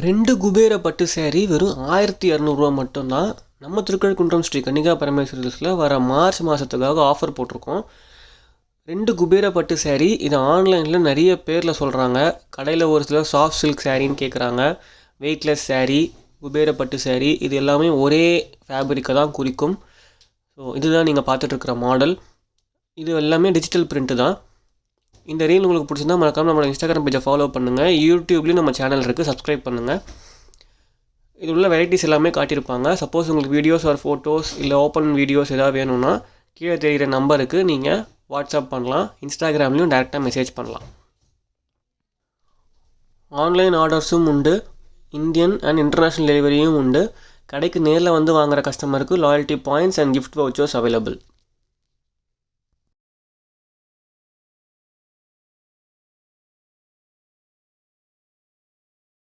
2 குபேர பட்டு சேரீ வெறும் 1200 ரூபா மட்டும்தான். நம்ம திருக்கழுக்குன்றம் ஸ்ரீ கன்னிகா பரமேஸ்வரர்ஸில் வர மார்ச் மாதத்துக்காக ஆஃபர் போட்டிருக்கோம். 2 குபேர பட்டு சேரீ இது ஆன்லைனில் நிறைய பேரில் சொல்கிறாங்க. கடையில் ஒரு சிலர் சாஃப்ட் சில்க் சேரீன்னு கேட்குறாங்க. வெயிட்லெஸ் சேரீ, குபேர பட்டு சேரீ இது எல்லாமே ஒரே ஃபேப்ரிக்கை தான் குறிக்கும். ஸோ இதுதான் நீங்கள் பார்த்துட்ருக்கிற மாடல். இது எல்லாமே டிஜிட்டல் பிரிண்ட்டு தான். இந்த ரீல் உங்களுக்கு பிடிச்சிருந்தா மறக்காமல் நம்மளோட இன்ஸ்டாகிராம் பேஜை ஃபாலோ பண்ணுங்கள். யூடியூப்லேயும் நம்ம சேனல் இருக்குது, சப்ஸ்கிரைப் பண்ணுங்கள். இது உள்ள வெரைட்டிஸ் எல்லாமே காட்டியிருப்பாங்க. சப்போஸ் உங்களுக்கு வீடியோஸ் ஆர் ஃபோட்டோஸ் இல்லை ஓப்பன் வீடியோஸ் எதாவது வேணும்னா கீழே தெரிகிற நம்பருக்கு நீங்கள் வாட்ஸ்அப் பண்ணலாம். இன்ஸ்டாகிராம்லேயும் டேரெக்டாக மெசேஜ் பண்ணலாம். ஆன்லைன் ஆர்டர்ஸும் உண்டு, இந்தியன் அண்ட் இன்டர்நேஷ்னல் டெலிவரியும் உண்டு. கடைக்கு நேரில் வந்து வாங்குகிற கஸ்டமருக்கு loyalty points and gift vouchers available.